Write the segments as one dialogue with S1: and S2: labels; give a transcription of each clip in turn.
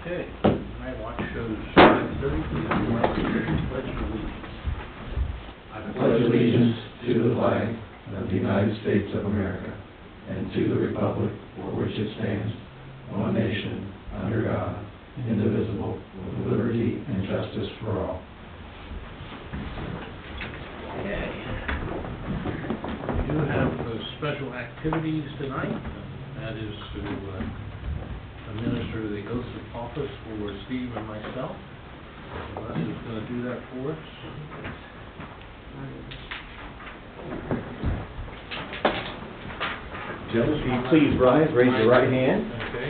S1: Okay, my watch shows 5:30. Please join me in the Pledge of Allegiance.
S2: I pledge allegiance to the flag of the United States of America and to the republic for which it stands, one nation, under God, indivisible, with liberty and justice for all.
S1: Okay. We do have special activities tonight. That is to administer the oath of office for Steve and myself. Les is going to do that for us.
S3: Gentlemen, will you please rise, raise your right hand.
S1: Okay.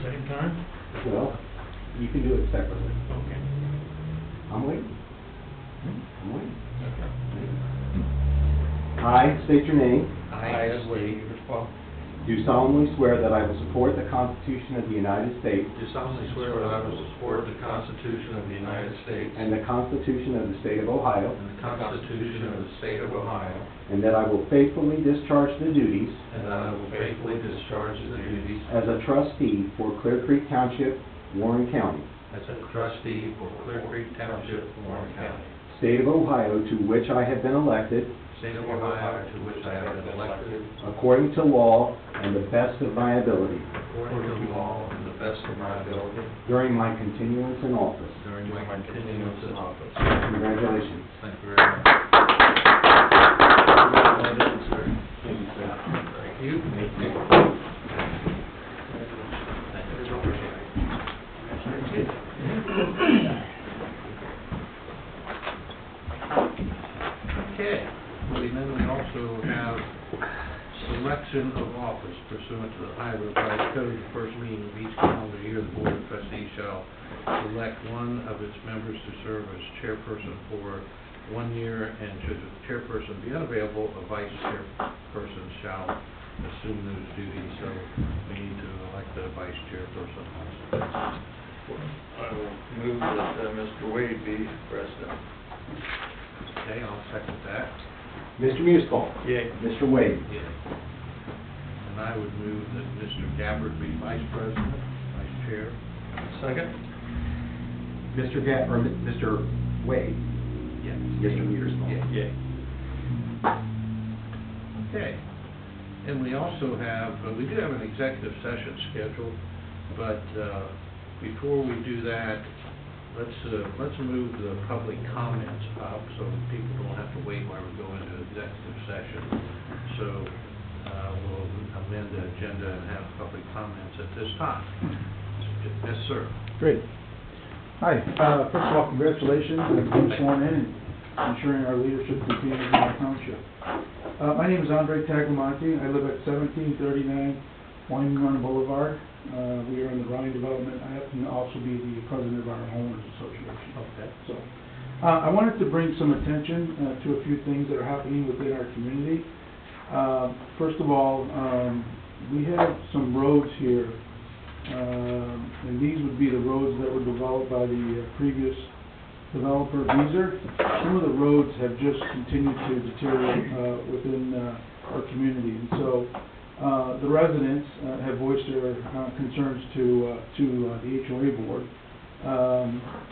S1: Same time?
S3: Well, you can do it separately.
S1: Okay.
S3: I'm waiting. I'm waiting. I state your name.
S1: I, Wade,
S3: Do solemnly swear that I will support the Constitution of the United States
S2: Do solemnly swear that I will support the Constitution of the United States
S3: and the Constitution of the State of Ohio,
S2: and the Constitution of the State of Ohio,
S3: and that I will faithfully discharge the duties
S2: and that I will faithfully discharge the duties
S3: as a trustee for Clear Creek Township, Warren County,
S2: as a trustee for Clear Creek Township, Warren County,
S3: State of Ohio, to which I have been elected
S2: State of Ohio, to which I have been elected
S3: according to law and the best of my ability
S2: according to law and the best of my ability
S3: during my continuance in office.
S2: during my continuance in office.
S3: Congratulations.
S2: Thank you very much.
S1: Thank you. Okay. And then we also have selection of office pursuant to the Ohio Revised Code. The first meeting of each calendar year, the Board of Trustees shall select one of its members to serve as chairperson for 1 year, and should the chairperson be unavailable, a vice chairperson shall assume those duties. So we need to elect a vice chairperson also.
S4: I will move that Mr. Wade be president.
S1: Okay, I'll second that.
S3: Mr. Municipal.
S4: Yay.
S3: Mr. Wade.
S1: Yeah. And I would move that Mr. Gabbard be vice president, vice chair.
S4: Second?
S3: Mr. Wade.
S1: Yes.
S3: Mr. Municipal.
S4: Yay.
S1: Okay. And we also have, we do have an executive session scheduled, but before we do that, let's move the public comments up so that people don't have to wait while we go into executive session. So we'll amend the agenda and have public comments at this time. Yes, sir.
S5: Great. Hi. First of all, congratulations on being sworn in and ensuring our leadership continues in our township. My name is Andre Tagliamonte. I live at 1739 Winding Run Boulevard. We are in the Raleigh development. I happen to also be the president of our homeowners association.
S1: Okay.
S5: So, I wanted to bring some attention to a few things that are happening within our community. First of all, we have some roads here, and these would be the roads that were developed by the previous developer, Beezer. Some of the roads have just continued to deteriorate within our community, and so the residents have voiced their concerns to the HOA board.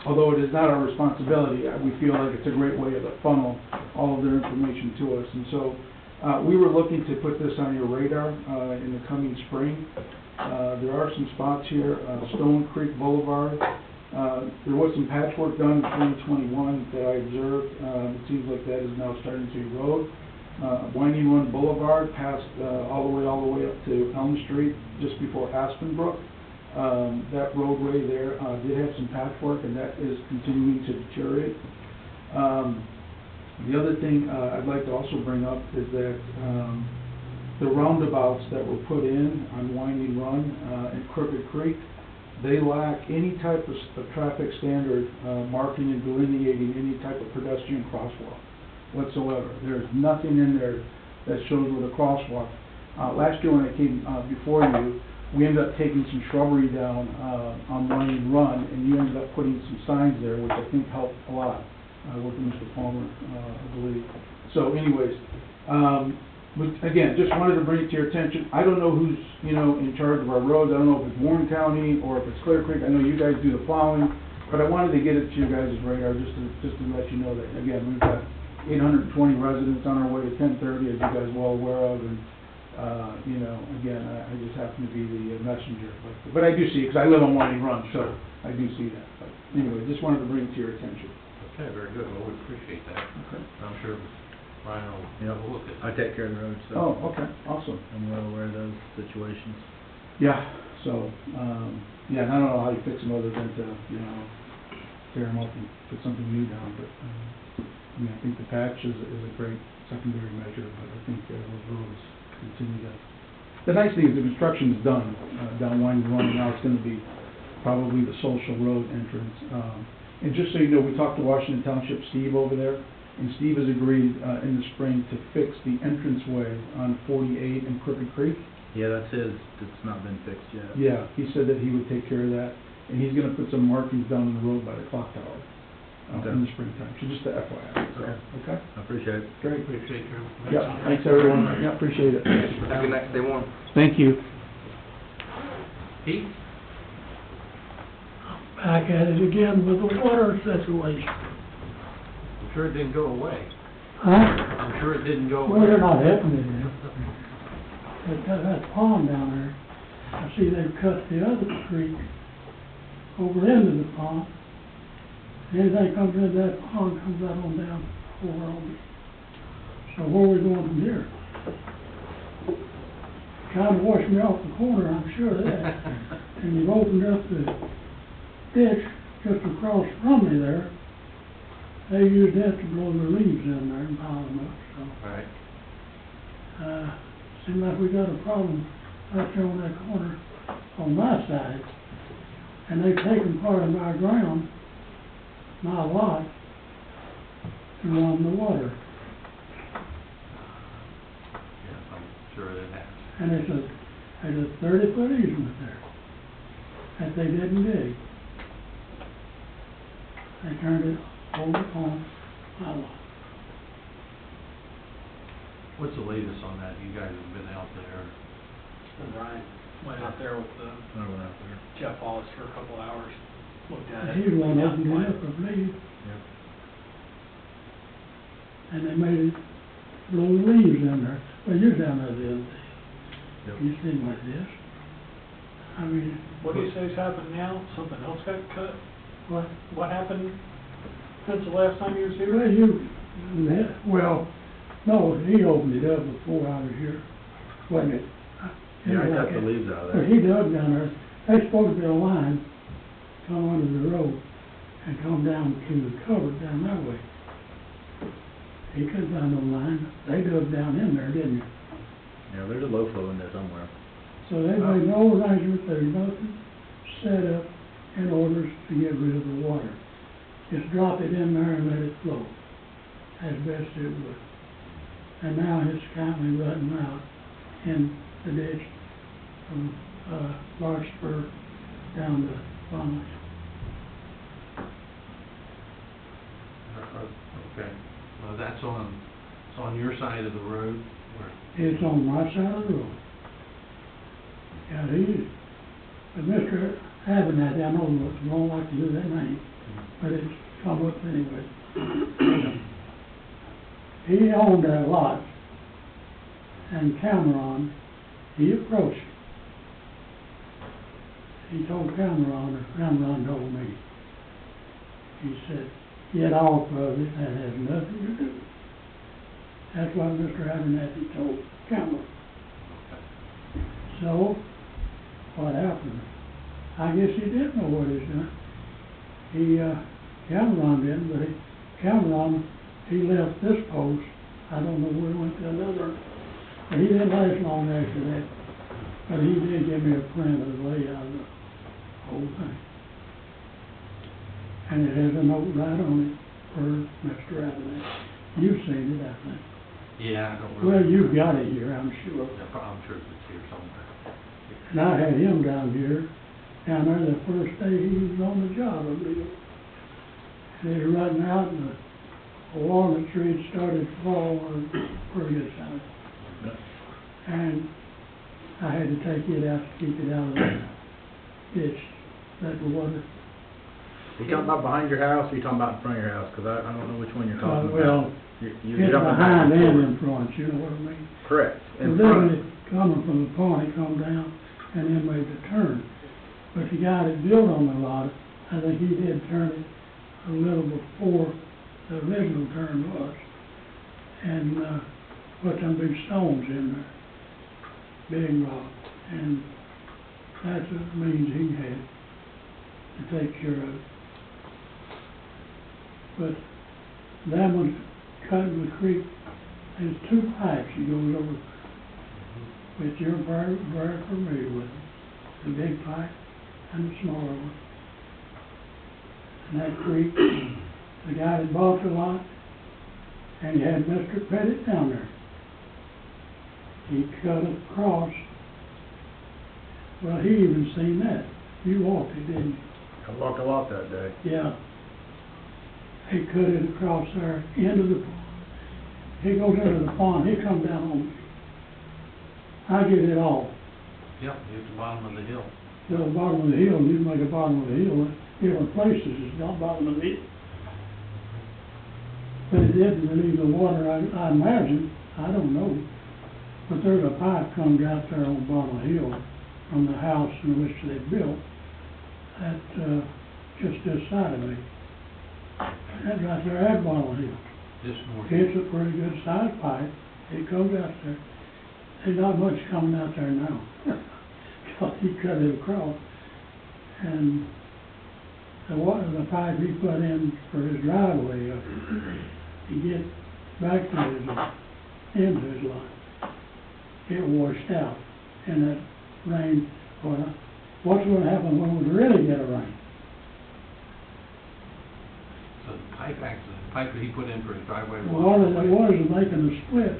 S5: Although it is not our responsibility, we feel like it's a great way to funnel all of their information to us. And so we were looking to put this on your radar in the coming spring. There are some spots here, Stone Creek Boulevard. There was some patchwork done in 2021 that I observed. It seems like that is now starting to erode. Winding Run Boulevard passed all the way up to Elm Street just before Aspen Brook. That roadway there did have some patchwork, and that is continuing to deteriorate. The other thing I'd like to also bring up is that the roundabouts that were put in on Winding Run and Crooked Creek, they lack any type of traffic standard marking and delineating any type of pedestrian crosswalk whatsoever. There's nothing in there that shows with a crosswalk. Last year when I came before you, we ended up taking some shrubbery down on Winding Run, and you ended up putting some signs there, which I think helped a lot. I worked with Mr. Palmer, I believe. So anyways, But again, just wanted to bring it to your attention. I don't know who's, you know, in charge of our roads. I don't know if it's Warren County or if it's Clear Creek. I know you guys do the plowing, but I wanted to get it to you guys' radar just to let you know that, again, we've got 820 residents on our way to 1030, as you guys are well aware of, and, you know, again, I just happen to be the messenger. But I do see it, because I live on Winding Run, so I do see that. But anyway, just wanted to bring it to your attention.
S1: Okay, very good, well, we appreciate that.
S5: Okay.
S1: I'm sure Ryan will look at
S6: I
S1: it.
S6: take care of the roads, so
S5: Oh, okay, awesome.
S6: I'm well aware of those situations.
S5: Yeah, so, yeah, and I don't know how you fix them other than to, you know, tear them up and put something new down, but, I mean, I think the patch is a great secondary measure, but I think those roads continue to... The nice thing is the construction is done, down Winding Run, now it's gonna be probably the social road entrance. And just so you know, we talked to Washington Township, Steve over there, and Steve has agreed, in the spring to fix the entranceway on 48 and Crooked Creek.
S6: Yeah, that's his, it's not been fixed yet.
S5: Yeah, he said that he would take care of that, and he's gonna put some markings down in the road by the clock tower,
S6: Okay.
S5: in the springtime, so just the FYI, so,
S6: Okay.
S5: okay?
S6: I appreciate it.
S5: Great.
S1: Appreciate your information.
S5: Yeah, thanks everyone, yeah, appreciate it.
S6: Have a good night, stay warm.
S5: Thank you.
S1: Pete?
S7: Back at it again with the water situation.
S1: I'm sure it didn't go away.
S7: Huh?
S1: I'm sure it didn't go away.
S7: Well, they're not helping it now. That pond down there, I see they've cut the other creek over into the pond. Anything comes into that pond comes out on down over on me. So where are we going from here? Trying to wash me off the corner, I'm sure of that. And you've opened up the ditch just across from me there. They used that to blow their leaves in there and pile them up, so.
S1: Right.
S7: Seems like we got a problem right there on that corner on my side. And they've taken part of my ground, my lot, to run the water.
S1: Yes, I'm sure that has.
S7: And there's a 30-foot easement there that they didn't dig. They turned it over on my lot.
S1: What's the latest on that? You guys have been out there.
S8: Ryan went out there with
S6: I went out there.
S8: Jeff Wallace for a couple hours, looked at it.
S7: He was one
S8: Yeah,
S7: opened it up, I believe,
S6: Yep.
S7: and they made it blow the leaves in there. Well, you're down there the other day.
S6: Yep.
S7: You seem like this. I mean,
S8: What do you say's happened now? Something else got cut?
S7: what?
S8: What happened since the last time you was here?
S7: Well, no, he opened it up before I was here, wasn't it?
S6: Yeah, I got
S7: Like
S6: the
S7: it.
S6: leaves out of
S7: Well,
S6: there.
S7: he dug down there, they supposed to be a line, come under the road and come down to the cover down that way. He couldn't find no line, they dug down in there, didn't they?
S6: Yeah, there's a low flow in there somewhere.
S7: So they made no arrangement, there's nothing set up in order to get rid of the water. Just drop it in there and let it flow, as best it would. And now it's kindly running out in the ditch from, Larkspur down to Bonnet.
S1: Okay. Well, it's on your side of the road where,
S7: It's on my side of the road. Yeah, it is. But Mr. Abernathy, I know you don't like to do that name, but it's come up anyway. He owned that lot, and Cameron, he approached him. He told Cameron, or Cameron told me, he said, get off of it, that has nothing to do. That's what Mr. Abernathy told Cameron. So, what happened? I guess he did know what he's done. Cameron didn't, but Cameron, he left this post, I don't know where he went to another, but he didn't last long after that. But he did give me a print of the layout of the whole thing. And it has a note right on it for Mr. Abernathy. You've seen it, I think.
S1: yeah, I don't really.
S7: Well, you've got it here, I'm sure.
S1: Yeah, I'm sure it's here somewhere.
S7: And I had him down there the first day he was on the job, I believe. And they were running out and the walnut tree had started to fall on pretty good size. And I had to take it out to keep it out of the ditch, that water.
S6: You talking about behind your house, or you talking about in front of your house? Because I don't know which one you're talking about.
S7: Well,
S6: You're
S7: it's
S6: jumping back
S7: behind
S6: and
S7: and
S6: forth.
S7: in front, you know what I mean?
S6: Correct. In
S7: Originally,
S6: front.
S7: coming from the pond, it come down and then made the turn. But the guy that built on the lot, I think he did turn it a little before the original turn was. And, put them big stones in there, big rock. And that's the means he had to take care of it. But that one cutting the creek, there's two pipes that goes over, which you're very, very familiar with, the big pipe and the smaller one. And that creek, the guy that bought the lot, and he had Mr. Pettit down there. He cut across, well, he even seen that. You walked it, didn't you?
S6: I walked a lot that day.
S7: Yeah. He cut it across there, into the pond. He goes into the pond, he come down on me. I get it all.
S1: Yep, it's the bottom of the hill.
S7: To the bottom of the hill, you make a bottom of the hill, different places, it's not bottom of the hill. But it didn't leave the water, I imagine, I don't know. But there's a pipe comes out there on the bottom of the hill from the house in which they built, at, just this side of me. That's right there at bottom of the hill.
S1: This north.
S7: It's a pretty good sized pipe, it goes out there. There's not much coming out there now. Because he cut it across. And the water, the pipe he put in for his driveway, to get back to his, into his line, it washed out in that rain. Well, what's going to happen when we really get a rain?
S1: So the pipe actually, the pipe that he put in for his driveway.
S7: The water that was making the split,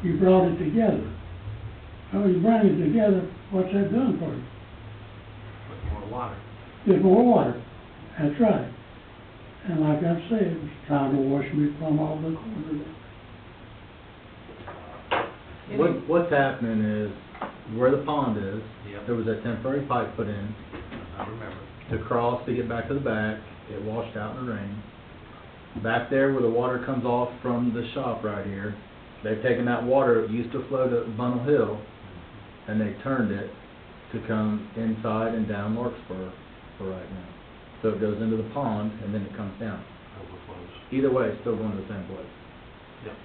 S7: you brought it together. When you bring it together, what's that done for you?
S1: With more water.
S7: Get more water. That's right. And like I said, it's time to wash me from all the corners.
S6: What's happening is, where the pond is,
S1: Yep.
S6: there was a temporary pipe put in
S1: I remember.
S6: to cross to get back to the back. It washed out in the rain. Back there where the water comes off from the shop right here, they've taken that water, it used to flow to Bunnell Hill, and they turned it to come inside and down Larkspur for right now. So it goes into the pond and then it comes down.
S1: Overflows.
S6: Either way, it's still going to the same place.
S1: Yep.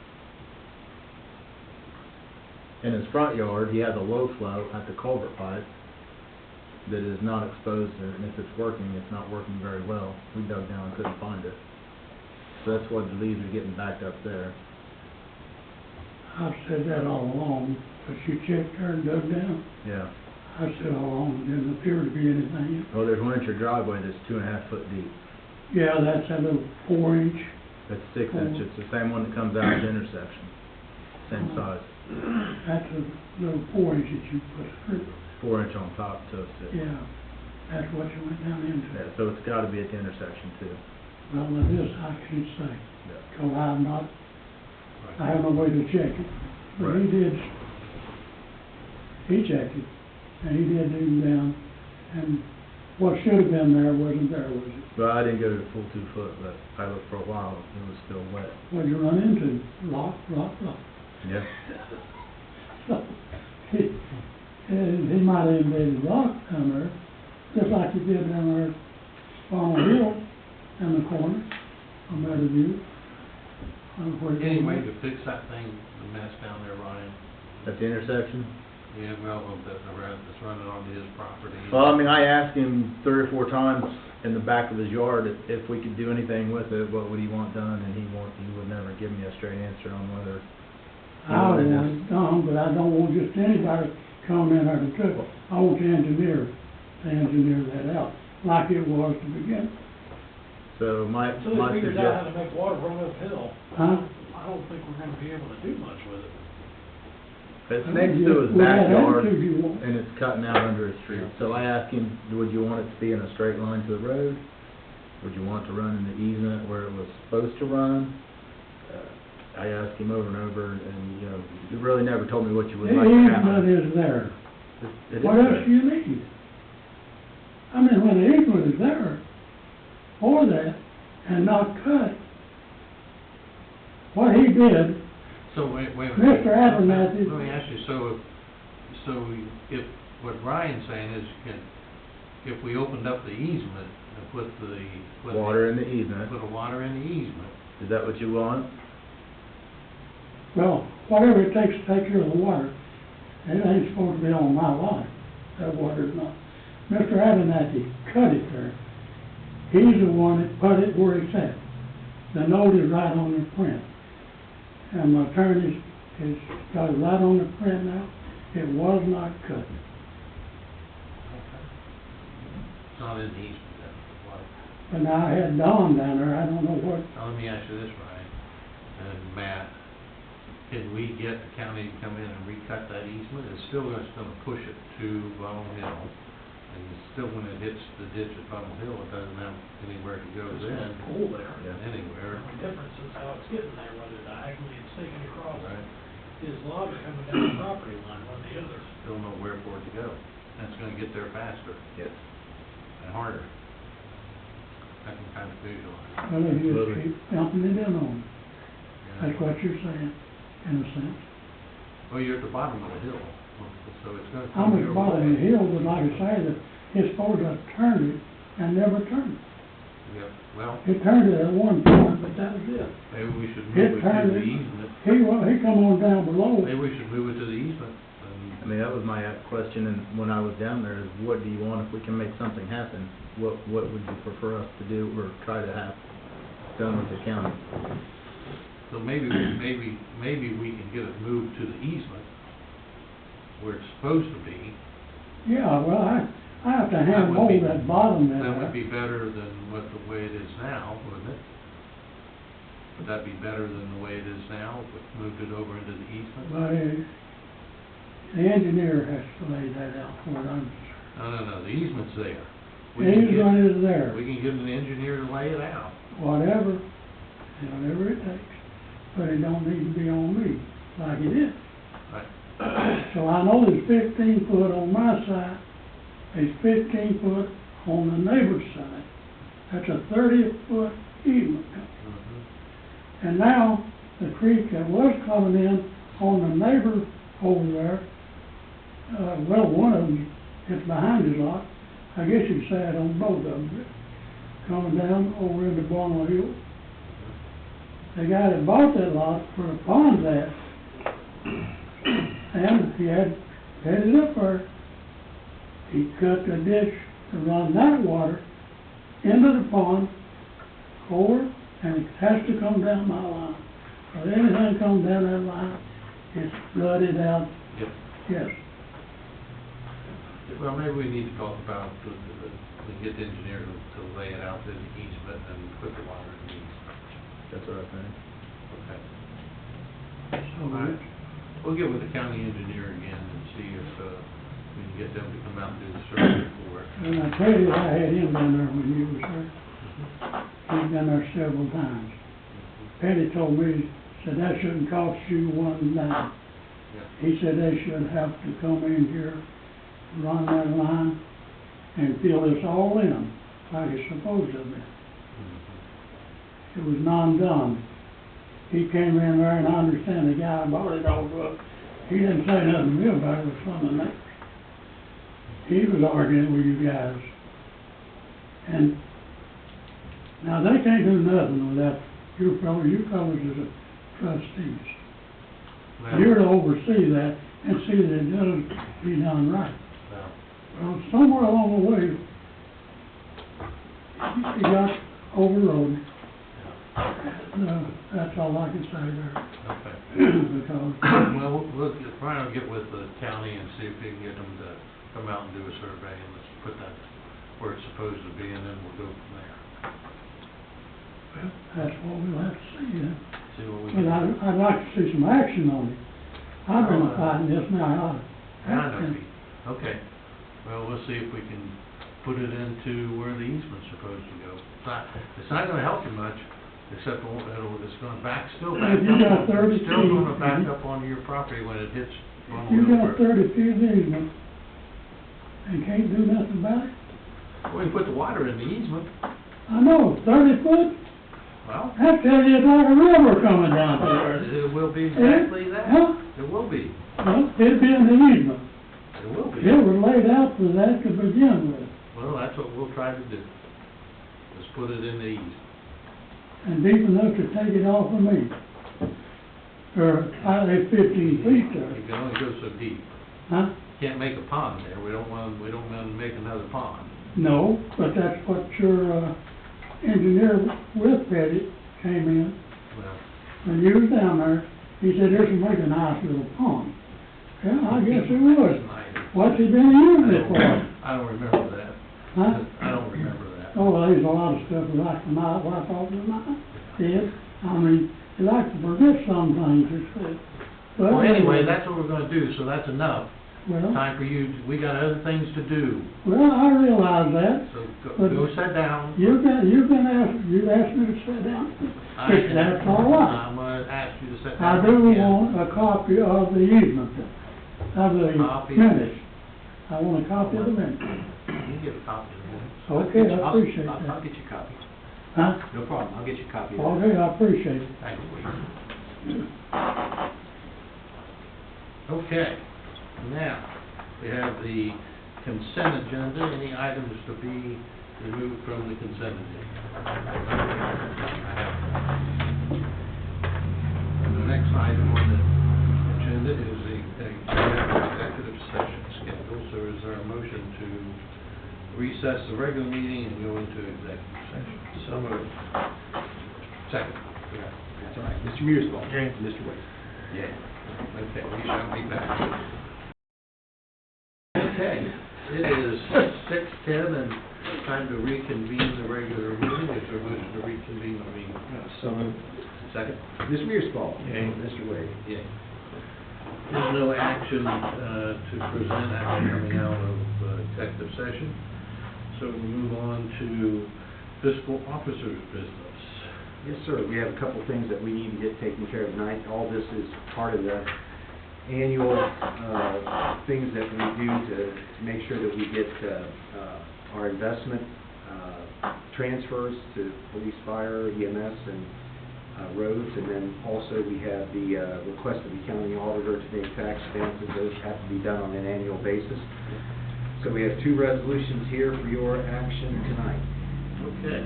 S6: In his front yard, he has a low flow at the culvert pipe that is not exposed there, and if it's working, it's not working very well. We dug down and couldn't find it. So that's why the leaves are getting backed up there.
S7: I've said that all along, but you checked there and dug down.
S6: Yeah.
S7: I said all along, there didn't appear to be anything.
S6: Well, there's one in your driveway that's 2.5 foot deep.
S7: Yeah, that's that little 4-inch.
S6: That's 6 inches. It's the same one that comes out at the intersection. Same size.
S7: That's a little 4-inch that you put through.
S6: 4 inch on top to a 6.
S7: Yeah, that's what you went down into.
S6: Yeah, so it's gotta be at the intersection too.
S7: Well, now this I can't say,
S6: Yeah.
S7: because I'm not, I have no way to check it. But
S6: Right.
S7: he checked it, and he did dig down, and what should have been there wasn't there, was it?
S6: Well, I didn't go to the full 2 foot, but I looked for a while. It was still wet.
S7: What'd you run into? Rock.
S6: Yeah.
S7: So, he might have invaded rock down there, just like he did down there on the hill in the corner, on that view.
S1: Any way to fix that thing, the mess down there, Ryan?
S6: At the intersection?
S1: Yeah, well, that's running onto his property.
S6: Well, I mean, I asked him 3 or 4 times in the back of his yard if we could do anything with it, what would he want done, and he would never give me a straight answer on whether.
S7: I want it done, but I don't want just anybody coming in there to do it. I want the engineer to engineer that out, like it was to begin.
S6: So my
S8: Until they figures out how to
S6: suggestion,
S8: make water run uphill,
S7: Huh?
S8: I don't think we're gonna be able to do much with it.
S6: it's next to his
S7: With that
S6: backyard,
S7: attitude you want.
S6: and it's cutting out under his street. So I asked him, would you want it to be in a straight line to the road? Would you want it to run in the easement where it was supposed to run? I asked him over and over, and, you know, you really never told me what you would
S7: The
S6: like to
S7: easement
S6: happen.
S7: is there.
S6: It is
S7: What else
S6: there.
S7: do you need? I mean, when the easement is there for that and not cut, what he did,
S1: So wait a minute.
S7: Mr. Abernathy.
S1: Let me ask you, so if, what Ryan's saying is, if we opened up the easement and put
S6: Water in the easement,
S1: put a water in the easement,
S6: is that what you want?
S7: well, whatever it takes to take care of the water, it ain't supposed to be on my line. That water's not. Mr. Abernathy cut it there. He's the one that put it where it's at. The note is right on the print. And my attorney has got it right on the print now. It was not cut.
S1: it's not in the easement, that's the water.
S7: But now I had Don down there, I don't know what,
S1: Now, let me ask you this, Ryan, and Matt, can we get the county to come in and recut that easement? It's still just gonna push it to Bone Hill, and it's still, when it hits the ditch at Bone Hill, it doesn't have anywhere to go
S8: It's
S1: then,
S8: got a pool there.
S1: anywhere,
S8: The difference is how it's getting there, whether diagonally it's taking across
S1: right?
S8: his lot or coming down the property line, one or the other.
S1: Still nowhere for it to go. That's gonna get there faster
S6: Yes.
S1: and harder. I can kind of visualize.
S7: well, they just
S6: Absolutely.
S7: keep dumping it in on them.
S1: Yeah.
S7: That's what you're saying, in a sense.
S1: Well, you're at the bottom of the hill, so it's gonna
S7: I'm
S1: come
S7: at
S1: your
S7: the bottom of the
S1: way.
S7: hill, but like I say, that it's supposed to turn it and never turned it.
S1: Yeah, well,
S7: It turned it at one point, but that was it.
S1: maybe we should
S7: It
S1: move it to
S7: turned
S1: the
S7: it.
S1: easement.
S7: He come on down below.
S1: Maybe we should move it to the easement.
S6: I mean, that was my question, and when I was down there, is what do you want if we can make something happen? What would you prefer us to do or try to have done with the county?
S1: So maybe we can get it moved to the easement where it's supposed to be.
S7: Yeah, well, I have to
S1: That
S7: hand
S1: would
S7: mold
S1: be-
S7: that bottom there.
S1: That would be better than what the way it is now, wouldn't it? Would that be better than the way it is now, if we moved it over into the easement?
S7: But the engineer has to lay that out for it, I'm
S1: No, the easement's there.
S7: The easement is there,
S1: We can get an engineer to lay it out.
S7: whatever it takes, but it don't need to be on me, like it is.
S1: Right.
S7: So I know there's 15 foot on my side, there's 15 foot on the neighbor's side. That's a 30-foot easement.
S1: Mhm.
S7: And now, the creek that was coming in on the neighbor over there, well, one of them, it's behind his lot, I guess you'd say it on both of them, coming down over into Barnwell Hill. The guy that bought that lot for the pond's at, and he had it up there, he cut the ditch to run that water into the pond, over, and it has to come down my line. If anything comes down that line, it's flooded out,
S1: Yep.
S7: yes.
S1: Well, maybe we need to talk about, get the engineer to lay it out in the easement and put the water in the easement.
S6: That's what I think.
S1: Okay.
S7: So,
S1: All right. We'll get with the county engineer again and see if, we can get them to come out and do the survey for it.
S7: and I tell you, I had him down there when you was there. He's been there several times. Petty told me, said that shouldn't cost you one dime.
S1: Yeah.
S7: He said they should have to come in here, run that line, and fill this all in, like it's supposed to be.
S1: Mhm.
S7: It was non-done. He came in there, and I understand the guy bought it all up. He didn't say nothing to me about it, it was from the neighbors. He was arguing with you guys. And now they can't do nothing without you fellas as a trustees.
S1: Well,
S7: You're to oversee that and see that it does be done right.
S1: well,
S7: Well, somewhere along the way, you got overrode. That's all I can say there.
S1: okay.
S7: Because,
S1: Well, we'll try and get with the county and see if we can get them to come out and do a survey, and let's put that where it's supposed to be, and then we'll go from there.
S7: well, that's what we'll have to see then.
S1: See what we
S7: But
S1: can.
S7: I'd like to see some action on it. I've been fighting this now.
S1: I know, Pete. Okay. Well, we'll see if we can put it into where the easement's supposed to go. It's not gonna help you much, except it's gonna still
S7: If
S1: back
S7: you got
S1: up,
S7: 30
S1: it's still gonna
S7: feet,
S1: back up onto your property when it hits Funnel
S7: You
S1: Hill
S7: got
S1: Road.
S7: 30 feet of easement and can't do nothing about it?
S1: Well, you put the water in the easement,
S7: I know, 30 foot,
S1: well,
S7: that tells you it's like a river coming down through
S1: it will be exactly
S7: there.
S1: that.
S7: Huh?
S1: It will be,
S7: Well, it'd be in the easement.
S1: it will be.
S7: It was laid out for that to begin with,
S1: Well, that's what we'll try to do. Just put it in the easement.
S7: and deep enough to take it off of me. Or, I lay 15 feet there,
S1: You can only go so deep.
S7: huh?
S1: Can't make a pond there. We don't want to make another pond.
S7: No, but that's what your, engineer with Pettit came in,
S1: Well,
S7: when you was down there, he said, this will make a nice little pond. Yeah, I guess it would. What's he been using it for?
S1: I don't remember that.
S7: Huh?
S1: I don't remember that.
S7: Oh, well, there's a lot of stuff we like to not wipe off the mind. Yes, I mean, you like to forget some things, you said. But
S1: Well, anyway, that's what we're gonna do, so that's enough.
S7: Well,
S1: Time for you, we got other things to do.
S7: well, I realize that.
S1: So
S7: But
S1: go sit down.
S7: You've asked me to sit down. Which that's all right.
S1: I'm gonna ask you to sit
S7: I
S1: down.
S7: do
S1: again.
S7: want a copy of the easement, of the
S1: Copy.
S7: minutes. I want a copy of the minutes.
S1: You can get a copy of it.
S7: Okay, I appreciate
S3: I'll
S7: that.
S3: get you a copy.
S7: Huh?
S3: No problem, I'll get you a copy. of it.
S7: Okay, I appreciate it.
S1: Thank you. Okay, now, we have the consent agenda. Any items to be removed from the consent agenda? I have none. And the next item on the agenda is the executive session schedule. So is there a motion to recess the regular meeting and go into executive session?
S4: So moved.
S1: Second.
S3: That's all right. Mr. Mearsclaw.
S4: Yay.
S3: Mr. Wade.
S1: Yeah. Okay, we shall be back. Okay, it is 6:10 and time to reconvene the regular meeting. Is there a motion to reconvene the meeting?
S3: So moved.
S1: Second?
S3: Mr. Mearsclaw.
S1: Yay.
S3: Mr. Wade.
S1: Yeah. There's no action to present after coming out of executive session. So we move on to fiscal officer's business.
S3: Yes, sir. We have a couple things that we need to get taken care of tonight. All this is part of the annual things that we do to make sure that we get our investment transfers to police, fire, EMS, and roads. And then also we have the request of the county auditor to make tax advances. Those have to be done on an annual basis. So we have two resolutions here for your action tonight.
S1: Okay.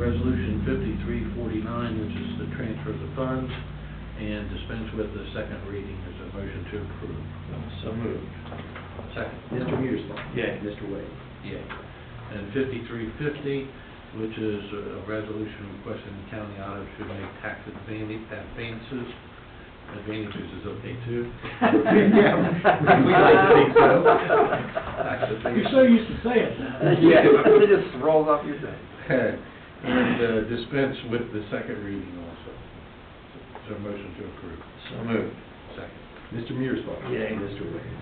S1: Resolution 5349, which is the transfer of the funds, and dispense with the second reading. Is a motion to approve.
S4: So moved.
S1: Second.
S3: Mr. Mearsclaw.
S4: Yay.
S3: Mr. Wade.
S1: Yeah. And 5350, which is a resolution requesting the county auditor should make tax advances. Advantages is okay too.
S3: Yeah, we like to think so.
S1: Tax advantages.
S8: You're so used to saying that.
S4: Yeah, it just rolls off your tongue.
S1: And dispense with the second reading also. Is there a motion to approve?
S4: So moved.
S1: Second.
S3: Mr. Mearsclaw.
S4: Yay.
S3: Mr. Wade.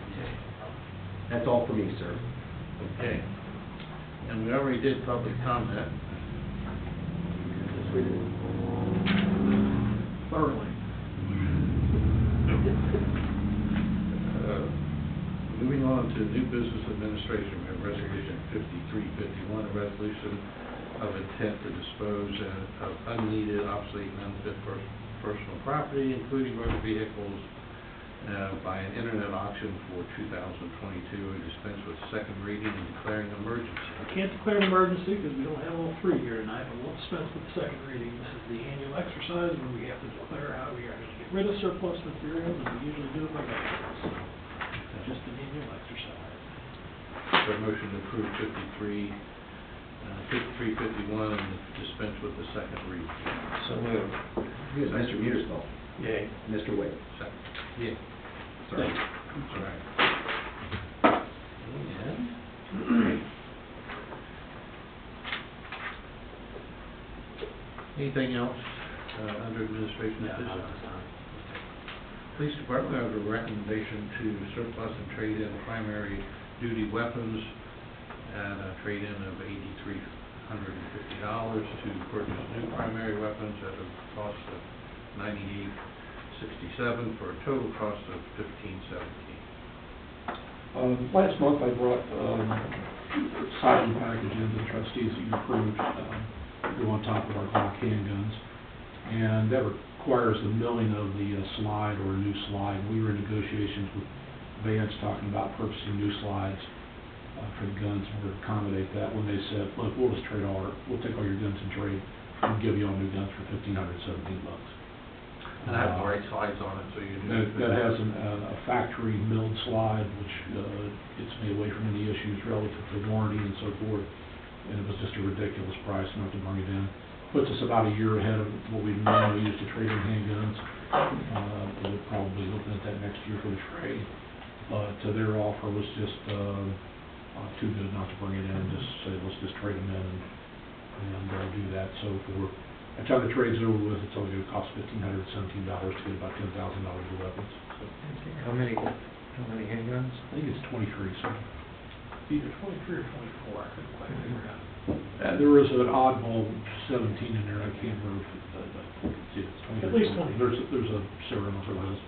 S3: That's all for me, sir.
S1: Okay. And we already did public comment.
S3: Yes, we do.
S8: Thoroughly.
S1: Moving on to new business administration, we have resolution 5351, a resolution of intent to dispose of unneeded, obsolete, and unfit personal property, including motor vehicles, by an internet auction for 2022, and dispense with second reading and declaring emergency.
S8: We can't declare an emergency because we don't have all three here tonight, but we'll dispense with the second reading. This is the annual exercise where we have to declare how we are going to get rid of surplus materials, and we usually do it by government. So it's just an annual exercise.
S1: So a motion to approve 5351 and dispense with the second reading.
S4: So moved.
S3: Good. Mr. Mearsclaw.
S4: Yay.
S3: Mr. Wade.
S1: Second. Yeah.
S3: Sorry.
S1: All right. And anything else under administration at this time? Police Department has a recommendation to surplus and trade in primary duty weapons at a trade-in of to purchase new primary weapons at a cost of $98.67 for a total cost of $15.17.
S2: Last month, I brought sizing package into the trustees that you approved, to go on top of our Glock handguns. And that requires the milling of the slide or a new slide. We were in negotiations with Vance talking about purchasing new slides for the guns in order to accommodate that, when they said, look, we'll just trade we'll take all your guns and trade and give you all new guns for $1,517.
S1: And have the right slides on it, so you do.
S2: That has a factory milled slide, which gets me away from any issues relative to warranty and so forth. And it was just a ridiculous price not to bring it in. Puts us about a year ahead of what we normally use to trade in handguns. We're probably looking at that next year for the trade. But their offer was just too good not to bring it in, and just say, let's just trade them in and do that. So by the time the trade's over with, it's only going to cost $1,517 to get about $10,000 of weapons. So,
S4: How many handguns?
S2: I think it's 23, so.
S8: Either 23 or 24, I couldn't quite figure out.
S2: There is an oddball 17 in there, I can't remember if it's 23.
S8: At least 20.
S2: There's a serial number list.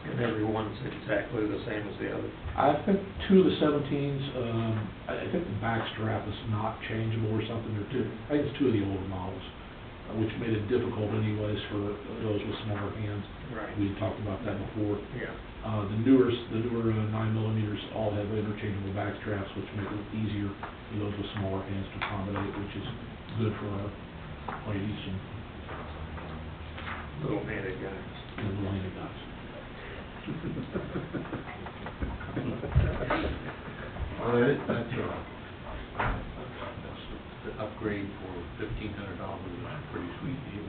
S4: And every one's exactly the same as the other?
S2: I think two of the 17s, I think the back strap is not changeable or something, I think it's two of the older models, which made it difficult anyways for those with smaller hands.
S4: Right.
S2: We talked about that before.
S4: Yeah.
S2: The newer 9mm all have interchangeable back straps, which make it easier for those with smaller hands to accommodate, which is good for our ladies and
S4: Little-handed guys.
S2: little-handed guys.
S1: Well, that's the upgrade for $1,500 is a pretty sweet deal.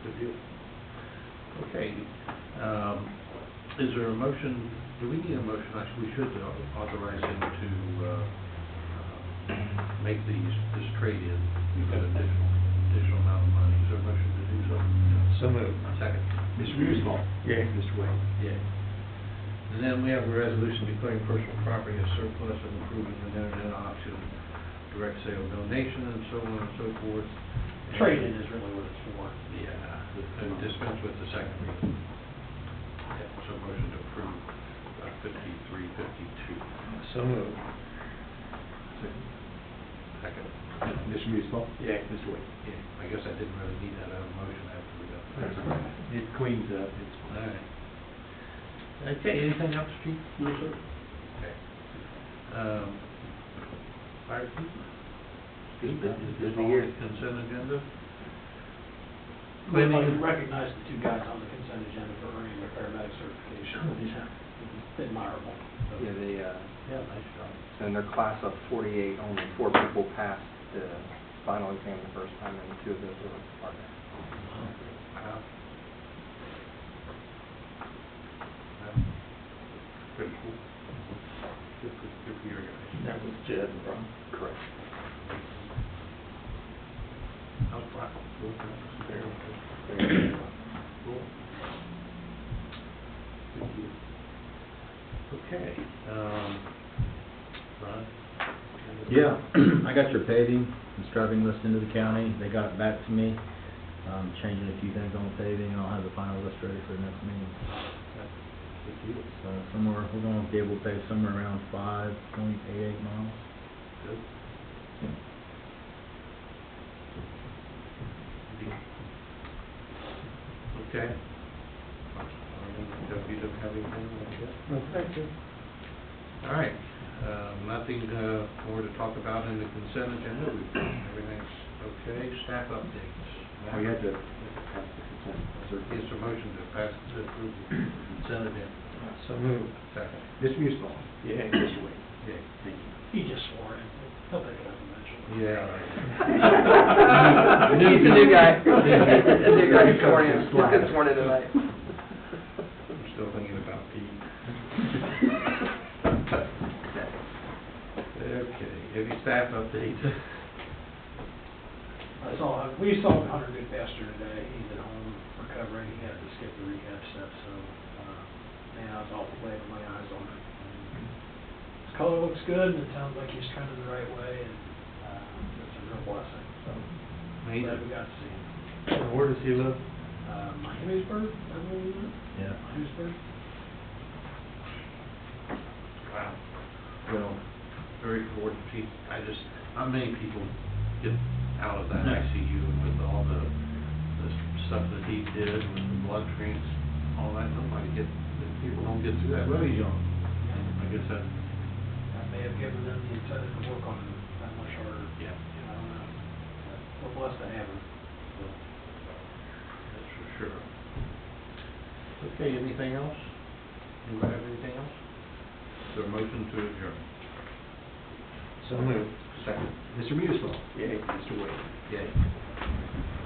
S1: Good deal. Okay, is there a motion, do we need a motion? Actually, we should authorize him to make this trade-in. We've got additional amount of money. Is there a motion to do so?
S4: So moved.
S1: Second.
S3: Mr. Mearsclaw?
S4: Yea.
S3: Mr. Wade?
S1: Yeah. And then we have a resolution declaring personal property as surplus and approving an internet auction, direct sale donation, and so on and so forth.
S8: Trade-in is really what it's for.
S1: Yeah, and dispense with the second reading. So motion to approve 5352.
S4: So moved.
S1: Second.
S3: Mr. Mearsclaw?
S4: Yea.
S3: Mr. Wade?
S1: Yeah, I guess I didn't really need that other motion after we got
S3: That's
S1: that.
S3: all right. It cleans up, it's
S1: All
S3: fine.
S1: right. Okay, anything else, Chief?
S5: No, sir.
S1: Okay. Fire chief?
S3: Good,
S1: Is
S3: good
S1: all
S3: year.
S1: the consent agenda?
S8: We'd like to recognize the two guys on the consent agenda for earning their paramedic certification. It's admirable.
S9: Yeah, they,
S1: Yeah, nice job.
S9: in their class of 48, only 4 people passed the final exam the first time, and 2 of those were partners.
S1: Wow. Pretty cool. Good for your guys.
S4: That was Jed and Ron.
S9: Correct.
S1: How's Brock?
S4: Very
S1: Cool. Good deal. Okay, Ron?
S6: Yeah, I got your paving and striping list into the county. They got it back to me. Changing a few things on the paving, and I'll have the final list ready for the next meeting.
S1: Good deal.
S6: So we're going to be able to pave somewhere around 5.88 miles.
S1: Good. Okay. You don't have anything like that?
S4: No, thank you.
S1: All right, nothing more to talk about in the consent agenda. Everything's okay. Staff updates.
S3: Oh, you had to pass the consent.
S1: Is there a motion to pass the approve the consent agenda?
S4: So moved.
S1: Second.
S3: Mr. Mearsclaw?
S4: Yea.
S3: Mr. Wade?
S1: Yeah.
S3: Thank you.
S8: He just swore in. He'll pick it up eventually.
S1: Yeah.
S9: He's the new guy.
S1: The
S9: New guy who sworn in. He's getting sworn in tonight.
S1: I'm still thinking about Pete. Okay, any staff updates?
S8: We saw Hunter Good Pastor today. He's at home recovering. He had to skip the rehab step, so now it's all laid my eyes on it. His color looks good, and it sounds like he's trending the right way. And blessing, so.
S1: Amazing.
S8: Glad we got to see him.
S3: Where does he live?
S8: Miamisburg, is that where we live?
S6: Yeah.
S8: Miamisburg?
S1: Wow. Well, very fortunate. Not many people get out of that
S6: No.
S1: ICU with all the stuff that he did with the blood transfusions, all that. People don't get through that.
S6: Well, he's young.
S1: I guess that,
S8: That may have given them the incentive to work on it that much harder.
S1: yeah,
S8: I don't know. But we're blessed to have him.
S1: that's for sure. Okay, anything else? Anybody have anything else? Is there a motion to adjourn?
S3: So moved. Second. Mr. Musil.
S1: Yay.
S3: Mr. Wade.
S1: Yay.